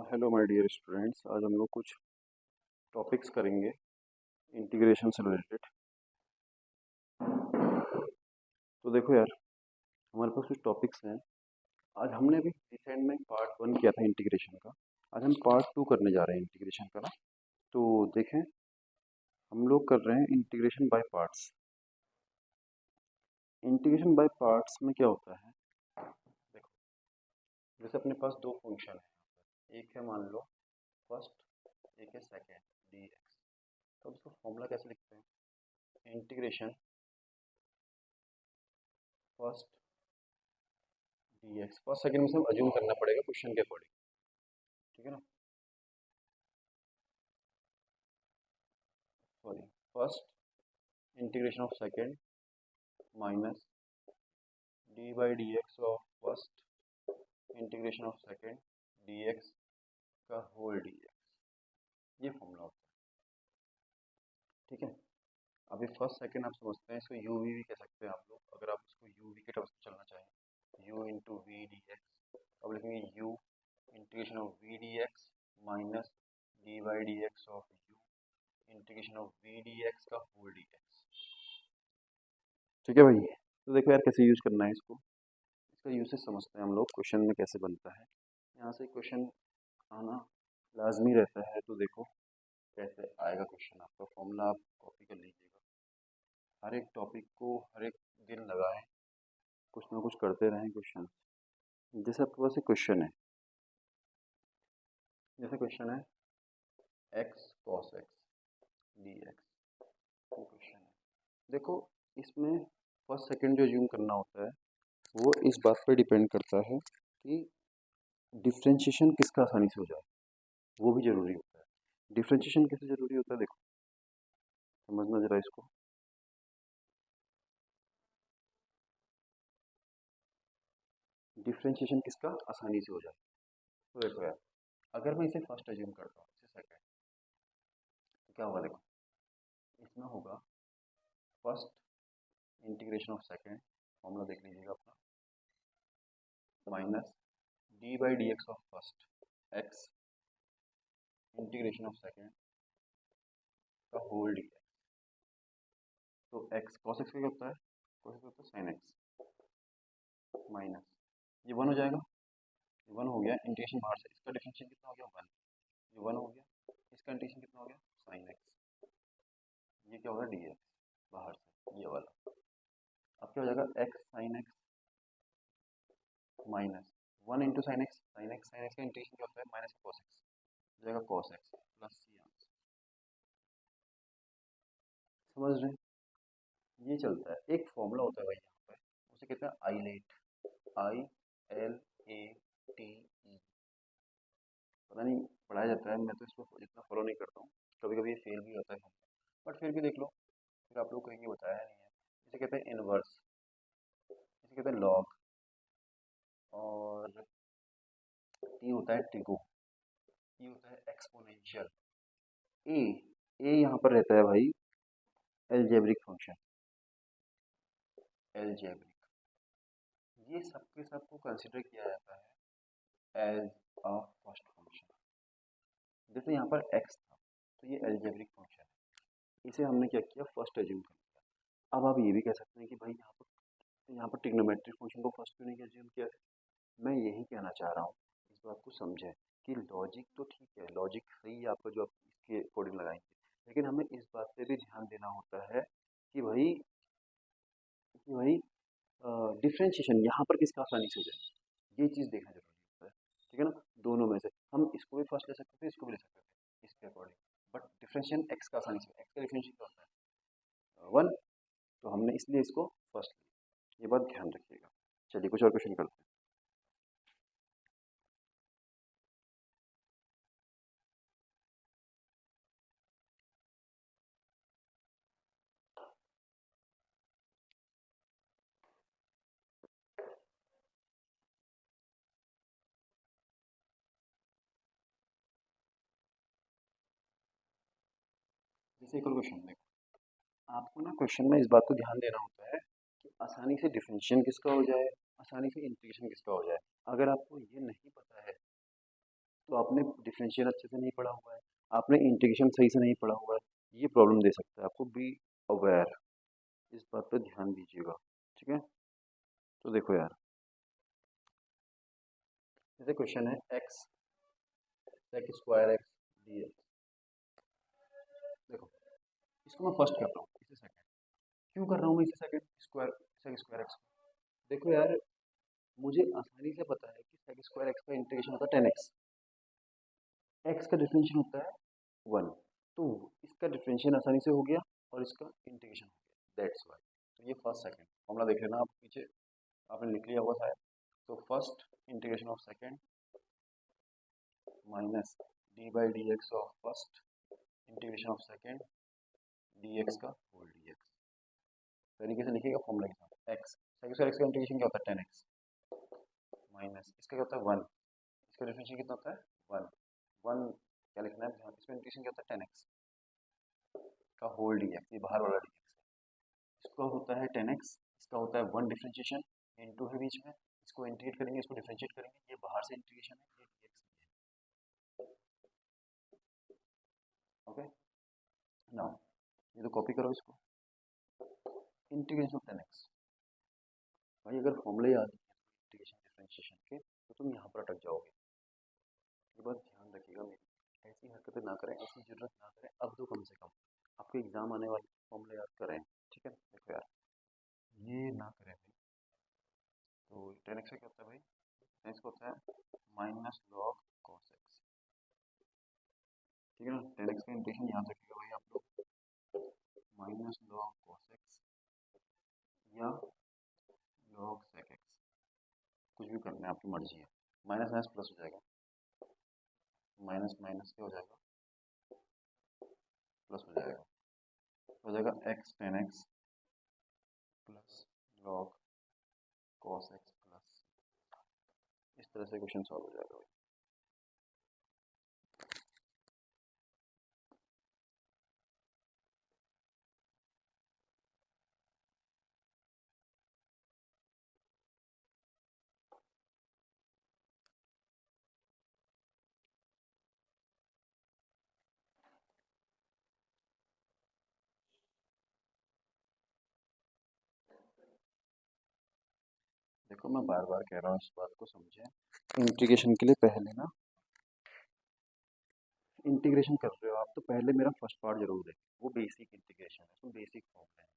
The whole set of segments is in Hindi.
Hello my dear students. आज हम लोग कुछ टॉपिक्स करेंगे इंटीग्रेशन से रिलेटेड। तो देखो यार, हमारे पास कुछ टॉपिक्स हैं। आज हमने अभी रिसेंट में पार्ट 1 किया था इंटीग्रेशन का। आज हम पार्ट 2 करने जा रहे हैं इंटीग्रेशन का ना। तो देखें, हम लोग कर रहे हैं integration by parts. Integration by parts में क्या होता है, देखो, जैसे अपने पास दो फंक्शन है, एक है मान लो फर्स्ट, एक है सेकेंड डी एक्स। तो अब इसका फॉर्मूला कैसे लिखते हैं? Integration first D x. First second में से अज्यूम करना पड़ेगा क्वेश्चन के अकॉर्डिंग, ठीक है ना। Sorry, first integration of second minus d by d x of first integration of second D x का होल डी एक्स। ये फॉर्मूला होता है, ठीक है। अभी फर्स्ट सेकेंड आप समझते हैं, इसको यू वी भी कह सकते हैं आप लोग, अगर आप इसको यू वी के टर्म्स में चलना चाहें, u into v d x. अब लिखेंगे u integration of v d x minus d by d x of u integration of v d x का होल डी एक्स, ठीक है भाई। तो देखो यार, कैसे यूज करना है इसको, इसका यूसेज समझते हैं हम लोग, क्वेश्चन में कैसे बनता है। यहाँ से क्वेश्चन आना लाजमी रहता है। तो देखो कैसे आएगा क्वेश्चन, आपका फॉर्मूला आप कॉपी कर लीजिएगा। हर एक टॉपिक को हर एक दिन लगाएं, कुछ ना कुछ करते रहें क्वेश्चन। जैसे आपके पास एक क्वेश्चन है, जैसे क्वेश्चन है x cos x d x, वो क्वेश्चन है। देखो, इसमें फर्स्ट सेकंड जो यूज करना होता है वो इस बात पर डिपेंड करता है कि डिफ्रेंशिएशन किसका आसानी से हो जाए, वो भी जरूरी होता है। डिफ्रेंशिएशन कैसे जरूरी होता है, देखो समझना जरा इसको। डिफ्रेंशिएशन किसका आसानी से हो जाए, तो देखो यार, अगर मैं इसे फर्स्ट अज्यूम करता हूँ, इसे सेकंड, तो क्या होगा, देखो इसमें होगा first integration of second, formula देख लीजिएगा अपना, minus d by d x of first x integration of second का होल डी एक्स। तो एक्स कॉस एक्स का क्या होता है, कॉस एक्स होता है साइन एक्स, माइनस ये वन हो जाएगा, ये वन हो गया, इंटीग्रेशन बाहर से, इसका डिफरेंशियल कितना हो गया, वन, ये वन हो गया, इसका इंटीग्रेशन कितना हो गया, साइन एक्स, ये क्या होगा, डी एक्स बाहर से ये वाला। अब क्या हो जाएगा, x sine x minus one into sine x, sine x sine x का इंटीग्रेशन क्या होता है, माइनस कॉस एक्स, हो जाएगा cos x plus c answer. समझ रहे हैं, ये चलता है। एक फॉर्मूला होता है भाई यहाँ पर, उसे कहते हैं eyelet, I L A T E. पता नहीं पढ़ाया जाता है, मैं तो इसको इतना फॉलो नहीं करता हूँ, कभी कभी ये फेल भी होता है, बट फिर भी देख लो, फिर आप लोग कहेंगे बताया नहीं है। इसे कहते हैं इनवर्स, इसे कहते हैं लॉग, और टी होता है टिगो, ई होता है एक्सपोनेंशियल, ए ए यहाँ पर रहता है भाई एलजेब्रिक फंक्शन, एलजेब्रिक। ये सबके सबको कंसिडर किया जाता है एज अ फर्स्ट फंक्शन। जैसे यहाँ पर एक्स था, तो ये एलजेब्रिक फंक्शन है, इसे हमने क्या किया, फर्स्ट एज्यूम कर लिया। अब आप ये भी कह सकते हैं कि भाई यहाँ पर ट्रिग्नोमेट्रिक फंक्शन को फर्स्ट क्यों नहीं एज्यूम किया। मैं यही कहना चाह रहा हूँ, इस बात को समझें कि लॉजिक तो ठीक है, लॉजिक सही है आपका जो आप इसके अकॉर्डिंग लगाएंगे, लेकिन हमें इस बात पे भी ध्यान देना होता है कि भाई डिफ्रेंशिएशन यहाँ पर किसका आसानी से हो जाए, ये चीज़ देखना जरूरी होता है, ठीक है ना। दोनों में से हम इसको भी फर्स्ट ले सकते थे, इसको भी ले सकते थे इसके अकॉर्डिंग, बट डिफ्रेंशिएशन एक्स का आसानी से, एक्स का डिफ्रेंशिएशन क्या होता है, वन, तो हमने इसलिए इसको फर्स्ट लिया। ये बात ध्यान रखिएगा। चलिए कुछ और क्वेश्चन करते हैं। जैसे एक और क्वेश्चन देखो, आपको ना क्वेश्चन में इस बात को ध्यान देना होता है कि आसानी से डिफरेंशिएशन किसका हो जाए, आसानी से इंटीग्रेशन किसका हो जाए। अगर आपको ये नहीं पता है तो आपने डिफरेंशियल अच्छे से नहीं पढ़ा हुआ है, आपने इंटीग्रेशन सही से नहीं पढ़ा हुआ है, ये प्रॉब्लम दे सकता है आपको। बी अवेयर, इस बात पर ध्यान दीजिएगा, ठीक है। तो देखो यार, जैसे क्वेश्चन है x sec square x d x. देखो इसको मैं फर्स्ट कर रहा हूँ, इसे सेकंड क्यों कर रहा हूँ मैं, इसे second square sec square x. देखो यार, मुझे आसानी से पता है कि सेक स्क्वायर एक्स का इंटीग्रेशन होता है 10x, एक्स का डिफरेंशियल होता है 1, तो इसका डिफरेंशियल आसानी से हो गया और इसका इंटीग्रेशन हो गया, दैट्स वाई। तो ये फर्स्ट सेकंड फॉर्मूला देख लेना आप पीछे, आपने लिख लिया होगा शायद। तो first integration of second minus d by d x of first integration of second D x का होल डी एक्स। तरीके से लिखिएगा फॉर्मूला के साथ। एक्स सेकंड स्क्वायर एक्स का इंटीग्रेशन क्या होता है 10x माइनस इसका क्या होता है 1, इसका डिफरेंशियल कितना होता है 1, 1 क्या लिखना है ध्यान, इसमें इंटीग्रेशन क्या होता है 10x का होल डी एक्स, ये बाहर वाला डी एक्स। इसका होता है 10x, इसका होता है 1 डिफरेंशिएशन, इनटू है बीच में, इसको इंटीग्रेट करेंगे, इसको डिफरेंशिएट करेंगे, ये बाहर से इंटीग्रेशन है, ये dx है। ओके नाउ ये तो कॉपी करो इसको, इंटीग्रेशन ऑफ 10x। भाई अगर फॉर्मूले याद नहीं है इंटीग्रेशन डिफरेंशिएशन के, तो तुम यहाँ पर अटक जाओगे। ये बात ध्यान रखिएगा मेरी, ऐसी हरकतें ना करें, ऐसी जरूरत ना करें, अब तो कम से कम आपके एग्जाम आने वाले फॉर्मूले याद करें, ठीक है। देखो यार, ये ना करें भाई। तो 10x का क्या होता है भाई, 10x का होता है माइनस लॉग कॉस एक्स, ठीक है ना। 10x का इंटीग्रेशन याद रखिएगा भाई आप लोग, माइनस लॉग कॉस एक्स या लॉग सेक एक्स, कुछ भी करना है आपकी मर्जी है। माइनस माइनस प्लस हो जाएगा, माइनस माइनस क्या हो जाएगा प्लस हो जाएगा x 10x plus log cos x plus, इस तरह से क्वेश्चन सॉल्व हो जाएगा भाई। देखो मैं बार बार कह रहा हूँ, इस बात को समझें। इंटीग्रेशन के लिए पहले ना, इंटीग्रेशन कर रहे हो आप तो पहले मेरा फर्स्ट पार्ट जरूर देखें, वो बेसिक इंटीग्रेशन है, उसमें बेसिक फॉर्मूला है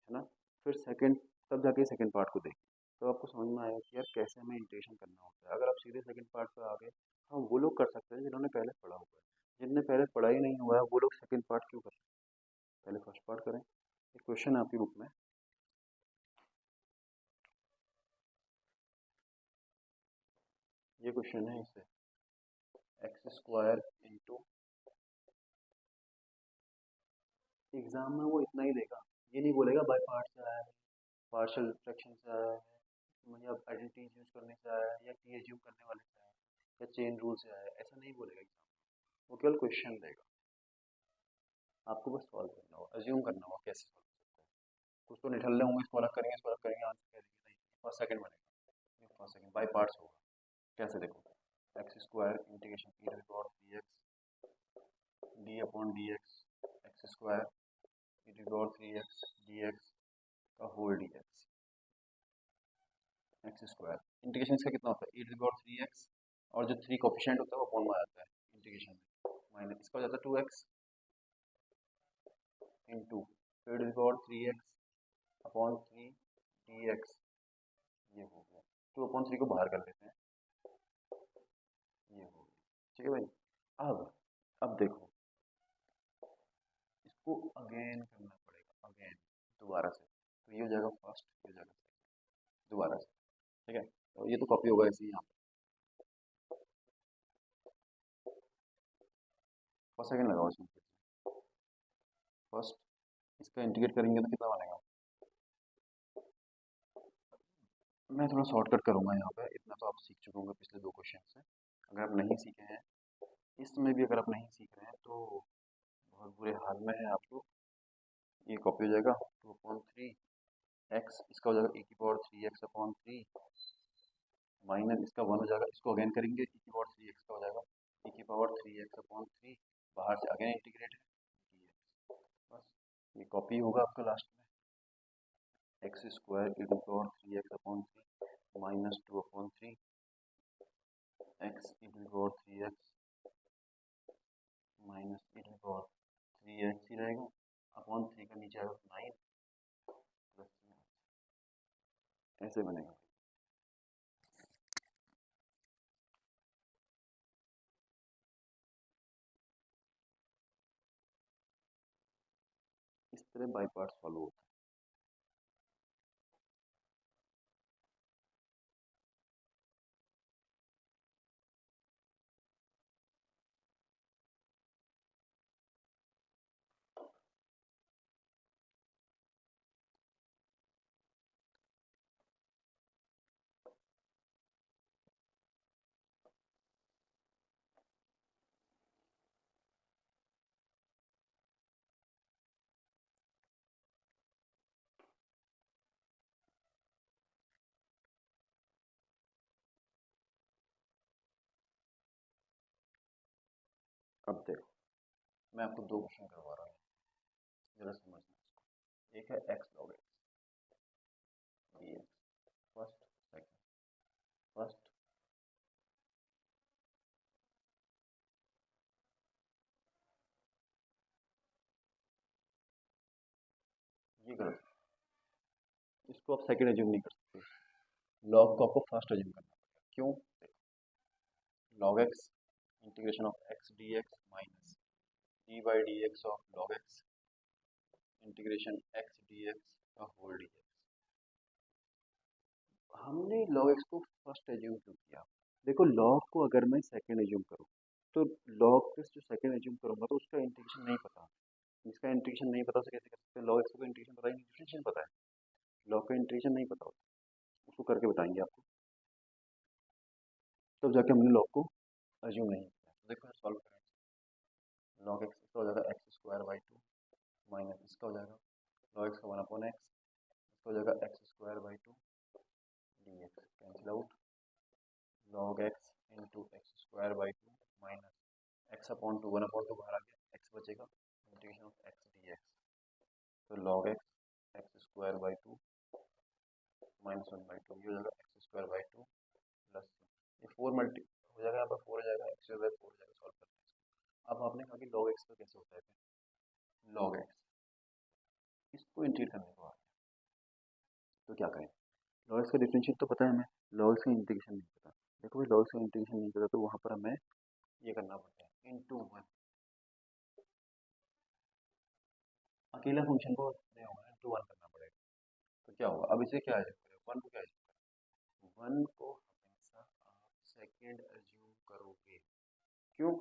ना। फिर सेकंड, तब जाके सेकंड पार्ट को देखें, तो आपको समझ में आएगा कि यार कैसे हमें इंटीग्रेशन करना होता है। अगर आप सीधे सेकंड पार्ट पे आ गए, हाँ वो लोग कर सकते हैं जिन्होंने पहले पढ़ा हुआ है, जिनने पहले पढ़ा ही नहीं हुआ है वो लोग सेकंड पार्ट क्यों कर रहे हैं, पहले फर्स्ट पार्ट करें। एक क्वेश्चन है आपकी बुक में, ये क्वेश्चन है इससे, एक्स स्क्वायर इंटू, एग्जाम में वो इतना ही देगा, ये नहीं बोलेगा बाय पार्ट से आया है, पार्शियल फ्रैक्शन से आया है, या आइडेंटिटीज यूज करने से आया है, या टी एज्यूम करने वाले से आया है, या चेन रूल से आया है, ऐसा नहीं बोलेगा एग्जाम में। वो केवल क्वेश्चन देगा, आपको बस सॉल्व करना होगा, अज्यूम करना होगा कैसे सॉल्व कर सकते हैं। कुछ तो निठल्ले होंगे, इसको अलग करेंगे, इसको अलग करेंगे, आंसर कह देंगे नहीं, फर्स्ट सेकंड बनेगा, फर्स्ट सेकंड बाय पार्ट्स होगा। कैसे देखो, X square integration E to the power 3x D upon D X, x square E to the power 3x D x का whole D X, x square integration इसका कितना होता है ई टू द पावर 3x, और जो 3 कोफिशिएंट होता है वो अपॉन में आ जाता है इंटीग्रेशन में, माइनस इसका हो जाता है 2x into e to the power 3x upon 3 d x, ये हो गया। 2/3 को बाहर कर लेते हैं, ये हो गया, ठीक है भाई। अब देखो, इसको अगेन करना पड़ेगा, अगेन दोबारा से, तो ये हो जाएगा फर्स्ट, ये हो जाएगा सेकंड, दोबारा से, ठीक है। तो ये तो कॉपी होगा ऐसे ही, यहाँ फर्स्ट सेकंड लगाओ इसमें, फर्स्ट इसका इंटीग्रेट करेंगे तो कितना बनेगा। मैं थोड़ा शॉर्टकट करूंगा यहाँ पे, इतना तो आप सीख चुके होंगे पिछले 2 क्वेश्चन से। अगर आप नहीं सीखे हैं, इसमें भी अगर आप नहीं सीख रहे हैं तो बहुत बुरे हाल में है आप लोग। ये कॉपी हो जाएगा 2/3 एक्स, इसका हो जाएगा ई की पावर 3x अपॉन 3, माइनस इसका 1 हो जाएगा, इसको अगेन करेंगे ई की पावर 3x का हो जाएगा x/3, बाहर से अगेन इंटीग्रेट है dx, बस ये कॉपी होगा आपका लास्ट में, x² e to power 3x/3 minus 2/3 x e to power 3x minus e to power 3x ही रहेगा, अपॉन 3 का नीचे आएगा 9 प्लस, ऐसे बनेगा। इस तरह बाई पार्ट्स फॉलो होता है। अब देखो मैं आपको दो क्वेश्चन करवा रहा हूँ, जरा समझना इसको। एक है x log x dx, first second, first ये गलत, इसको आप सेकंड एज्यूम नहीं कर सकते, लॉग को आपको फर्स्ट एज्यूम करना पड़ेगा। क्यों? log x integration of x dx minus d by d x of log x integration x dx का होल dx। हमने log x को फर्स्ट एज्यूम क्यों किया? देखो log को अगर मैं सेकंड एज्यूम करूँ तो log के जो सेकंड एज्यूम करूँगा तो उसका इंटीग्रेशन नहीं पता, इसका इंटीग्रेशन नहीं पता तो कैसे कर सकते हैं? log x को इंटीग्रेशन पता ही नहीं, डिफरेंशियल पता है, log का इंटीग्रेशन नहीं पता होता, उसको करके बताएंगे आपको, तब जाके हमने log को एज्यूम नहीं किया। तो देखो सॉल्व करें, log x इसका हो जाएगा x²/2 माइनस इसका हो जाएगा log x का 1/x, इसका हो जाएगा x²/2 dx, cancel out, log x into x²/2 minus x/2 1/2 बाहर आ गया, x बचेगा, इंटीग्रेशन ऑफ x dx, तो log x x²/2 माइनस 1/2 ये हो जाएगा x²/2 प्लस ये 4 मल्टी हो जाएगा, यहाँ पर 4 हो जाएगा, x²/4 हो जाएगा। सॉल्व करते हैं। अब आपने कहा कि log x का कैसे होता है, log x इसको इंटीग्रेट करने को आ गया, तो क्या करें? log x का डिफरेंशियल तो पता है हमें, log x का इंटीग्रेशन नहीं पता। देखो भाई log x का इंटीग्रेशन नहीं पता तो वहाँ पर हमें ये करना पड़ता है इंटू 1, अकेला फंक्शन को नहीं होगा, इंटू 1 करना पड़ेगा, तो क्या होगा? अब इसे क्या एज्यूम करें, 1 को क्या एज्यूम करें? 1 को हमेशा आप सेकेंड एज्यूम करोगे, क्यों?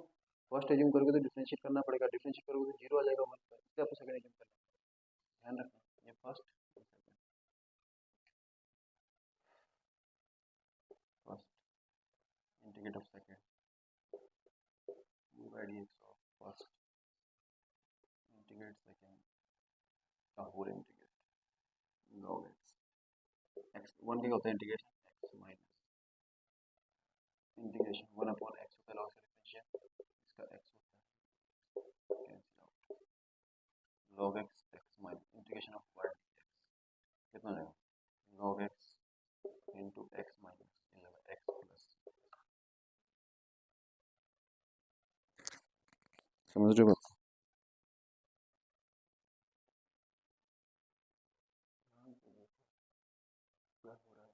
फर्स्ट एज्यूम करोगे तो डिफरेंशिएट करना पड़ेगा, डिफरेंशिएट करोगे तो जीरो आ जाएगा 1 पर, इसलिए आपको सेकेंड एज्यूम करना पड़ेगा। ध्यान रखना, ये first first integrate of second d by dx of first integrate second का होल इंटीग्रेट log x 1 क्या होता है integration x minus integration 1/x होता है log का डिफरेंशियल, इसका x होता है, cancel out, log x minus integration of 1 dx कितना हो जाएगा? log x into x minus ये जाएगा x प्लस, समझ रहे हो बात? क्या हो रहा है?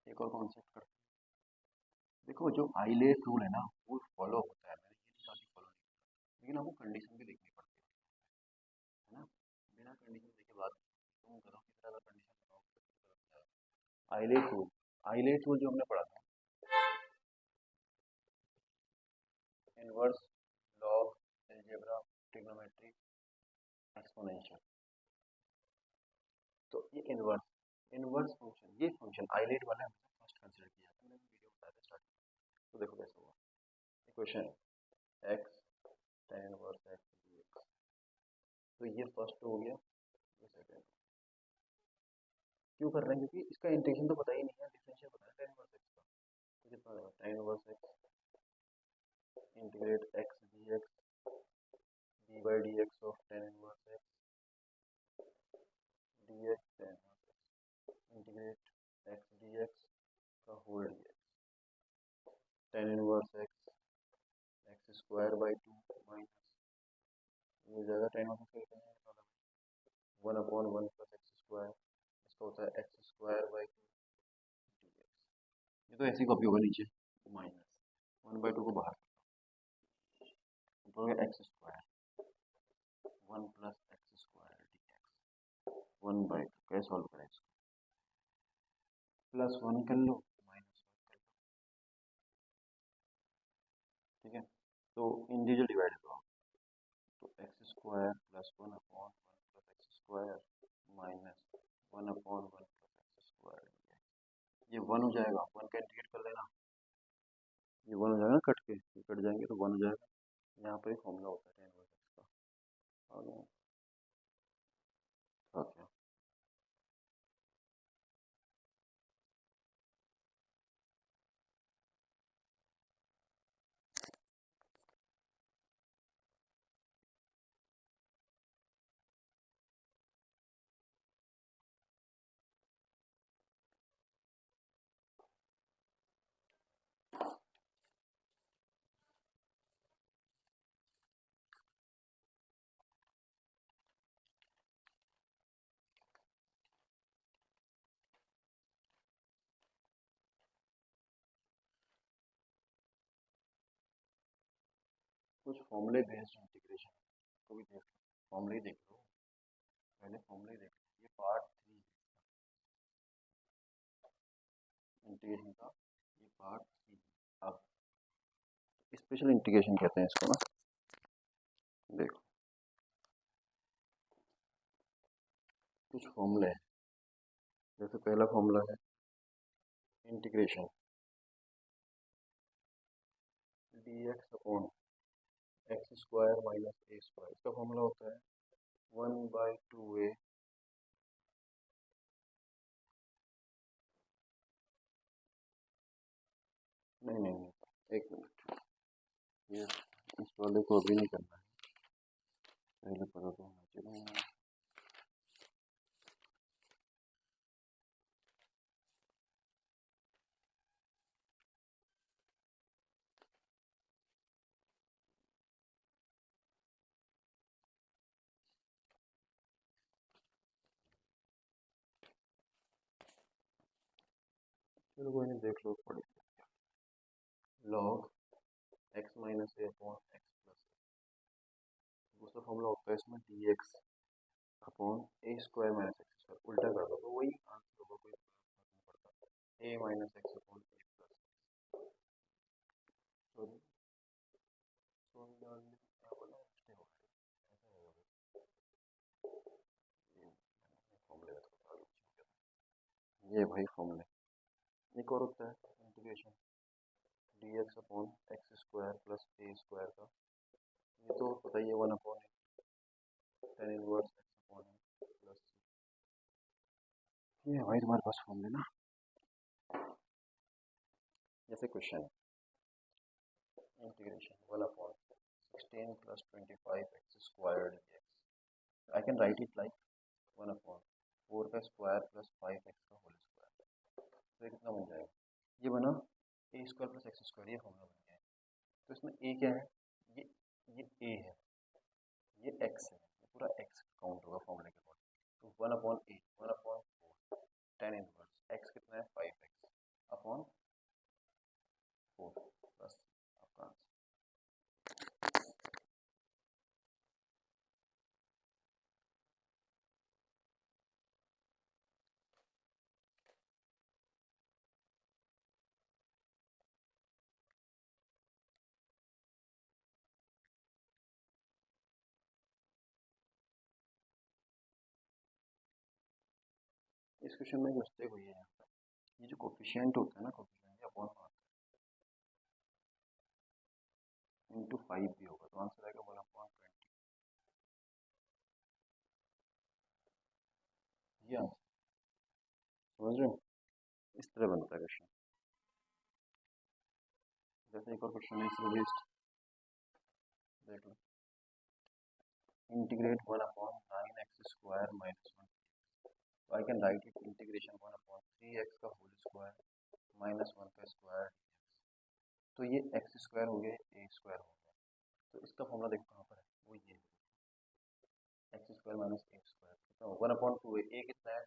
एक और कॉन्सेप्ट कर, देखो जो आइलेट रूल है ना वो फॉलो होता है, मैंने ये नहीं कहा कि फॉलो नहीं होता, लेकिन आपको कंडीशन भी देखनी पड़ती है ना, बिना कंडीशन देखे बात तुम करो किस तरह का कंडीशन लगाओ, आइलेट रूल आइलेट वो जो हमने पढ़ा था, inverse, log, algebra, trigonometry, exponential. तो ये इनवर्स फंक्शन, ये फंक्शन आइलेट वाला हमने फर्स्ट कंसीडर किया था, मैंने वीडियो बताया था स्टार्ट में। तो देखो कैसे हुआ equation x tan inverse x dx। तो ये फर्स्ट हो गया, ये सेकंड। क्यों कर रहे हैं? क्योंकि इसका इंटीग्रेशन तो पता ही नहीं है, डिफरेंशियल पता है tan इनवर्स एक्स का। तो कितना होगा tan inverse x integrate x dx dy dx of tan inverse x dx tan inverse x integrate x dx का whole dx tan inverse x x square by 2 minus ये हो जाएगा tan इनवर्स एक्स का कितना है, 1/1 प्लस एक्स स्क्वायर, इसका होता है एक्स स्क्वायर बाई 2 dx। ये तो ऐसी कॉपी होगा नीचे, माइनस 1/2 को बाहर, ऊपर x square 1 plus x square dx 1/2। कैसे सॉल्व करें इसको? +1 कर लो, -1 कर लो, ठीक है। तो इंडिविजुअल डिवाइड करो, तो x square +1/1 plus x square minus 1/1 plus x square, ये 1 हो जाएगा, 1 का इंटीग्रेट कर लेना, ये 1 हो जाएगा कट के, ये कट जाएंगे तो 1 हो जाएगा। यहाँ पर एक फॉर्मूला होता है tan इनवर्स एक्स का, और क्या कुछ फॉर्मूले बेस्ड इंटीग्रेशन को भी देख लो, फॉर्मूले देख लो, पहले फॉर्मूले देख लो। ये पार्ट 3 इंटीग्रेशन का, ये पार्ट 3। अब स्पेशल इंटीग्रेशन कहते हैं इसको ना, देखो कुछ फॉर्मूले हैं। जैसे पहला फॉर्मूला है integration dx upon X square minus A square, इसका फॉर्मूला होता है 1/2a नहीं, एक मिनट, ये इस वाले को अभी नहीं करना है, पहले पता तो होना चाहिए। चलो कोई नहीं, देख लो पढ़, लॉग एक्स माइनस ए अपॉन एक्स प्लस, दूसरा फॉर्मूला होता है इसमें dx अपॉन ए स्क्वायर माइनस एक्स स्क्वायर, उल्टा कर दो तो वही आंसर होगा, कोई फर्क नहीं पड़ता। ए minus x upon A plus, sorry sorry darling, क्या बोला, मिस्टेक हो गई, ऐसा होगा, ये फॉर्मूले का तो बता दो, ये भाई फॉर्मूले। एक और होता है integration dx upon X square plus A square का, ये तो पता ही है 1/8 tan inverse X upon A plus, ये है भाई तुम्हारे पास फॉर्मूले ना। जैसे question integration 1/16 plus 25 X square dx, I can write it like 1/4 का स्क्वायर प्लस 5x का होल स्क्वायर, तो ये कितना बन जाएगा, ये बना ए स्क्वायर प्लस एक्स स्क्वायर, ये फॉर्मूला बन गया है। तो इसमें ए क्या है, ये ए है, ये एक्स है, ये पूरा एक्स काउंट होगा फॉर्मूले के बाद। तो 1/8 1/4 tan इनवर्स एक्स कितना है 5x अपॉन 4 प्लस आपका आंसर। इस क्वेश्चन में एक मिस्टेक हुई है यहाँ पर, ये जो कोफिशिएंट होता है ना, कोफिशिएंट ये अपॉन में आता है, इंटू 5 भी होगा, तो आंसर आएगा 1/20। ये आंसर समझ रहे हो, इस तरह बनता है क्वेश्चन। जैसे एक और क्वेश्चन है इससे बेस्ड, देख लो, इंटीग्रेट 1/9x² माइनस 1, तो आई can write it integration 1/3x का होल स्क्वायर माइनस 1 का स्क्वायर, तो ये x² हो गया, a² हो गया, तो इसका फॉर्मूला देखो कहाँ पर है, वो ये x² माइनस a² कितना हो, 1/2a, a कितना है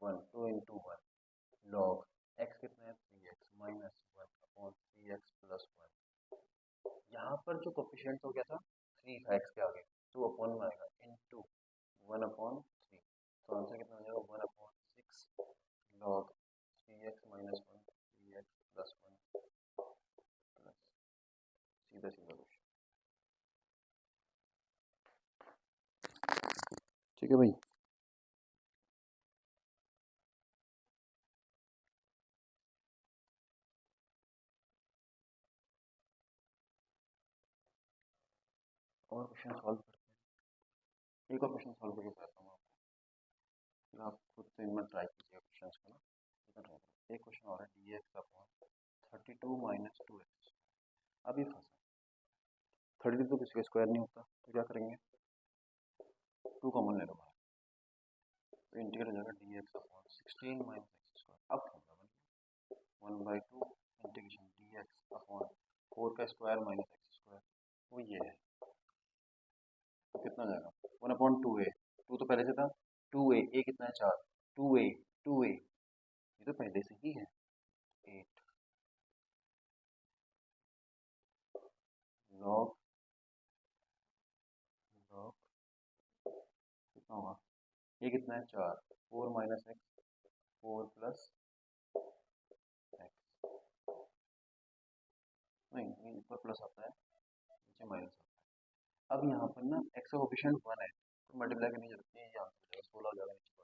1, 2 इंटू 1 लॉग x कितना है 3x माइनस 1/3x प्लस 1, यहाँ पर जो कोफिशिएंट हो गया था 3 था x के आगे, तो अपॉन में आएगा इंटू 1/3, तो आंसर कितना हो जाएगा 1/6 log 3x minus 1 3x plus 1 plus, सीधा सीधा क्वेश्चन। ठीक है भाई, और क्वेश्चन सॉल्व करते हैं, एक और क्वेश्चन सॉल्व करके बताता हूँ आपको, फिर आप खुद से इनमें ट्राई कीजिए क्वेश्चन को ना, एक क्वेश्चन और है dx अपॉन 32 माइनस 2x, अभी फंसा, 32 तो किसी का स्क्वायर नहीं होता, तो क्या करेंगे 2 कॉमन ले लो बाहर, तो इंटीग्रल हो जाएगा dx अपॉन 16 माइनस x², अब फॉर्मूला बन गया 1/2 इंटीग्रेशन dx अपॉन 4 का स्क्वायर माइनस x², वो ये है, तो कितना हो जाएगा 1/2a, 2 तो पहले से था, 2a, a कितना है 4, 2a 2a ये तो पहले से ही है 8 लॉग लॉग कितना होगा, ये कितना है 4, 4 माइनस एक्स 4 प्लस एक्स, नहीं ये ऊपर प्लस आता है नीचे माइनस आता है, अब यहाँ पर ना एक्स का कोफिशिएंट 1 है, तो मल्टीप्लाई करने की जरूरत नहीं है, ये आंसर हो जाएगा 16 हो जाएगा नीचे,